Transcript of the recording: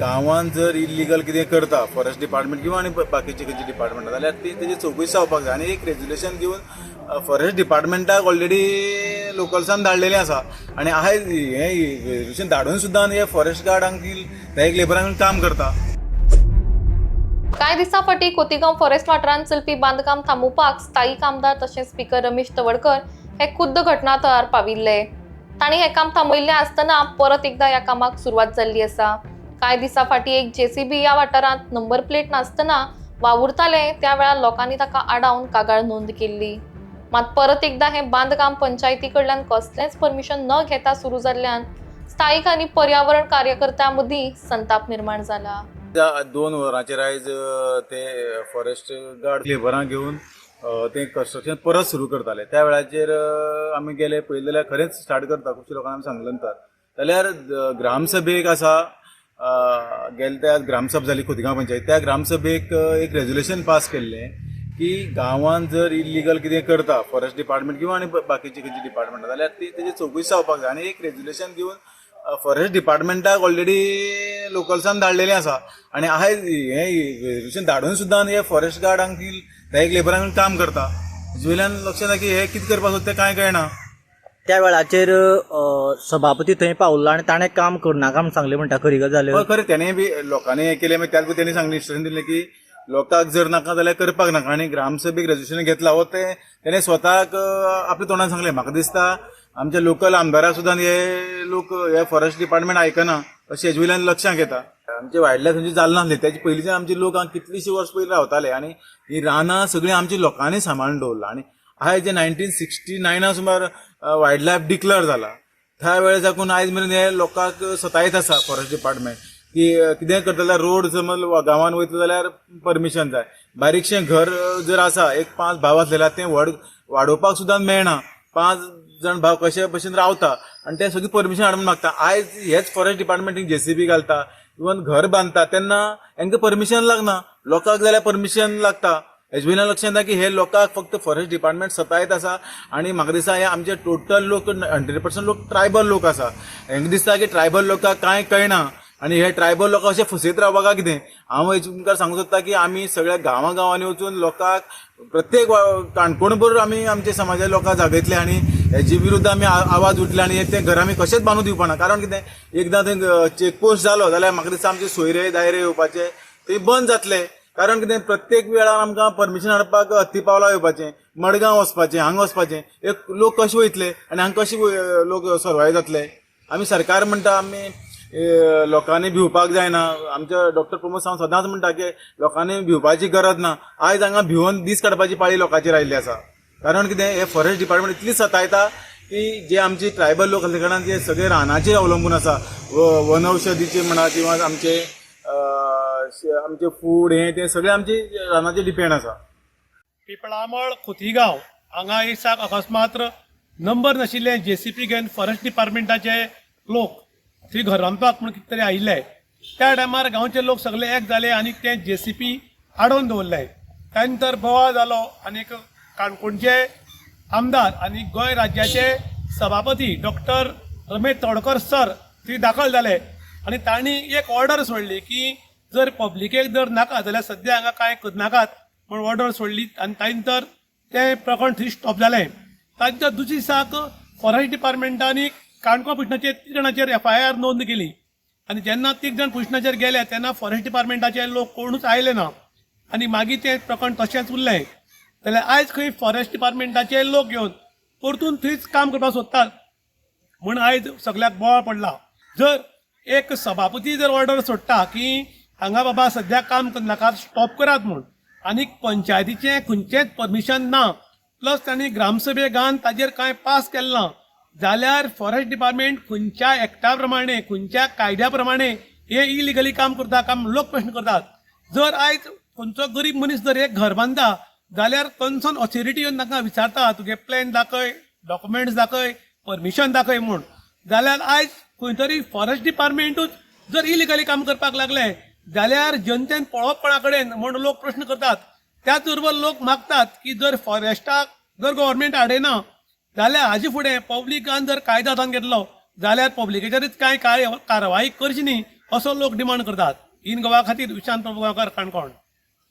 गांवांत जर इल्लिगल कितें करता फॉरेस्ट डिपार्टमेंट किंवा आनी बाकीचे खंयचे डिपार्टमेंट जाल्यार ती तेजी चौकशी जावपाक जाय आनी एक रेजुलेशन दिवन फॉरेस्ट डिपार्टमेंटाक ऑलरेडी लोकल्सान धाडलेलें आसा आनी आयज हें रेजुलेशन धाडून सुद्दां हे फॉरेस्ट गार्डांक एक लेबरांक काम करता. कांय दिसां फाटीं खोतीगांव फॉरेस्ट वाठारांत चलपी बांदकाम थांबोवपाक स्थायी आमदार तशेंच स्पीकर रमेश तवडकर हे खुद्द घटनाथळार पाविल्ले. तांणी हें काम थांबयल्लें आसतना परत एकदा ह्या कामाक सुरवात जाल्ली आसा. कांय दिसां फाटीं एक जेसीबी ह्या वाठारांत नंबर प्लेट नासतना वावुरताले त्या वेळार लोकांनी ताका आडावन कागाळ नोंद केल्ली. मात परत एकदा हें बांदकाम पंचायती कडल्यान कसलेंच परमिशन न घेता सुरू जाल्ल्यान स्थायीक आनी पर्यावरण कार्यकर्त्यां मदीं संताप निर्माण जाला. 2 वरांचेर आयज ते फॉरेस्ट गार्ड लेबरांक घेवन ते कन्स्ट्रक्शन परत सुरू करताले. त्या वेळाचेर आमी गेले पळयलें जाल्यार खरेंच स्टार्ट करता खुबशे लोकांनी आमी सांगलें नंतर जाल्यार ग्रामसभेक आसा गेले त्या ग्रामसभा जाली खोतीगांव पंचायत. त्या ग्रामसभेक एक रेजुलेशन पास केल्लें की गांवांत जर इल्लिगल कितें करता फॉरेस्ट डिपार्टमेंट किंवा आनी बाकीचे खंयचे डिपार्टमेंट जाल्यार ती तेजी चौकशी जावपाक जाय आनी एक रेजुलेशन दिवन फॉरेस्ट डिपार्टमेंटाक ऑलरेडी लोकल्सान धाडलेलें आसा आनी आयज हें रेजुलेशन धाडून सुद्दां हे फॉरेस्ट गार्डांक एक लेबरांक काम करता. हेजे वयल्यान लक्षात येता की हे कितें करपाक सोदता तें कांय कळना. त्या वेळाचेर सभापती थंय पावल्लो आनी ताणें काम करनाका म्हूण सांगलें म्हणटा खरी गजाल? हय खरें तेणें बी लोकांनी हें केलें मागीर त्याच तेणी सांगलें इन्स्ट्रक्शन दिलें की लोकांक जर नाका जाल्यार करपाक नाका आनी ग्रामसभेक रेजुलेशन घेतला वो ते तेणें स्वताक आपल्या तोंडान सांगलें. म्हाका दिसता आमच्या लोकल आमदाराक सुद्दां हे लोक हे फॉरेस्ट डिपार्टमेंट आयकना अशें हेजे वयल्यान लक्षांत येता. आमचे वायल्ड लायफ खंयचे जाल्ले नासले त्याचे पयलींच्यान आमचे लोक कितलींशीं वर्स पयलीं रावताले आनी ही रानां सगळीं आमच्या लोकांनी सांबाळून दवरला आनी आयज जे 1969 सुमार वायल्ड लायफ डिक्लेअर जाला त्या वेळेस साकून आयज मेरेन हे लोकांक सतायत आसा फॉरेस्ट डिपार्टमेंट की कितें करता जाल्यार रोड समज गांवांत वयतलो जाल्यार परमिशन जाय. बारीकशें घर जर आसा एक 5 भाव आसलेले तें वाडोवपाक सुद्दां मेळना. 5 जण भाव कशे भशेन रावता आनी ते सगळी परमिशन हाडून मागता. आयज हेच फॉरेस्ट डिपार्टमेंट जेसीबी घालता इवन घर बांदता तेन्ना हांकां परमिशन लागना. लोकांक जाल्यार परमिशन लागता. हेजे वयल्यान लक्षांत येता की हे लोकांक फक्त फॉरेस्ट डिपार्टमेंट सतायत आसा आनी म्हाका दिसता हे आमचे टोटल लोक 100% लोक ट्रायबल लोक आसा. हांकां दिसता की ट्रायबल लोकांक कांय कळना आनी हे ट्रायबल लोक अशें फसयत रावपाक काय कितें. हांव हेजे मुखार सांगूंक सोदता की आमी सगळ्या गांवांनी वचून लोकांक प्रत्येक काणकोणभर आमी आमच्या समाजाच्या लोकांक जागयतले आनी हेजे विरुद्ध आमी आवाज उठले आनी ते घर आमी कशेंच बांदून दिवपाना. कारण कितें एकदां थंय चेकपोस्ट जालो जाल्यार म्हाका दिसता आमचे सोयरे दायरे येवपाचे ते बंद जातले. कारण कितें प्रत्येक वेळार आमकां परमिशन हाडपाक हत्ती पावला येवपाचें मडगांव वचपाचें हांगा वचपाचें एक लोक कशे वयतले आनी हांगा कशे लोक सर्वायव जातले. आमी सरकार म्हणटा आमी लोकांनी भिवपाक जायना. आमचे डॉक्टर प्रमोद सावंत सदांच म्हणटा की लोकांनी भिवपाची गरज ना. आयज हांगा भिवून दीस काडपाची पाळी लोकांचेर आयिल्ली आसा. कारण कितें हे फॉरेस्ट डिपार्टमेंट इतली सतायता की जे आमचे ट्रायबल लोक असले कारणान ते सगळे रानाचेर अवलंबून आसा. वनौषधीचे म्हणा किंवा आमचे फूड हे ते सगळे आमचे रानाचेर डिपेंड आसा. पिपळामळ खोतीगांव हांगा दिसाक अकस्मात नंबर नाशिल्ले जेसीपी घेवन फॉरेस्ट डिपार्टमेंटाचे लोक थंय घर रांदपाक म्हूण कितें तरी आयिल्ले. त्या टायमार गांवचे लोक सगळे एक जाले आनी ते जेसीपी आडोवन दवरले. त्या नंतर बोवाळ जालो आनी काणकोणचे आमदार आनी गोंय राज्याचे सभापती डॉक्टर रमेश तवडकर सर थंय दाखल जाले आनी तांणी एक ऑर्डर सोडली की जर पब्लिकेक जर नाका जाल्यार सद्या हांगा कांय करनाकात म्हूण ऑर्डर सोडली आनी त्या नंतर तें प्रकरण थंय स्टॉप जालें. ताच्या दुसऱ्या दिसाक फॉरेस्ट डिपार्टमेंटांनी काणकोण पुलिसाचेर 3 जाणांचेर FIR नोंद केली आनी जेन्ना 3 जाण पुलिसाचेर गेले तेन्ना फॉरेस्ट डिपार्टमेंटाचे लोक कोणूच आयले ना आनी मागीर तें प्रकरण तशेंच उरलें. जाल्यार आयज खंय फॉरेस्ट डिपार्टमेंटाचे लोक घेवन परतून थंयच काम करपाक सोदतात म्हूण आयज सगळ्याक बोवाळ पडला. जर एक सभापती जर ऑर्डर सोडटा की हांगा बाबा सद्या काम करनाकात स्टॉप करात म्हूण आनीक पंचायतीचें खंयचेंच परमिशन ना प्लस तांणी ग्रामसभेगान ताजेर कांय पास केलें ना जाल्यार फॉरेस्ट डिपार्टमेंट खंयच्या एक्टा प्रमाणे खंयच्या कायद्या प्रमाणे हे इलिगली काम करता काम लोक प्रश्न करतात. जर आयज खंयचो गरीब मनीस जर एक घर बांदता जाल्यार कन्सर्न ऑथॉरिटी येवन ताका विचारता तुगे प्लॅन दाखय डॉक्युमेंट्स दाखय परमिशन दाखय म्हूण. जाल्यार आयज खंय तरी फॉरेस्ट डिपार्टमेंटूच जर इलिगली काम करपाक लागले जाल्यार जनतेन पळोवप कोणा कडेन म्हूण लोक प्रश्न करतात. त्याच बरोबर लोक मागतात की जर फॉरेस्टाक जर गव्हर्मेंट हाडयना जाल्यार हाजे फुडें पब्लिकान जर कायदो हातांत घेतलो जाल्यार पब्लिकेचेरच कांय कारवाई करची न्ही असो लोक डिमांड करतात इन गोवा खातीर विशांत प्रभू गांवकार काणकोण.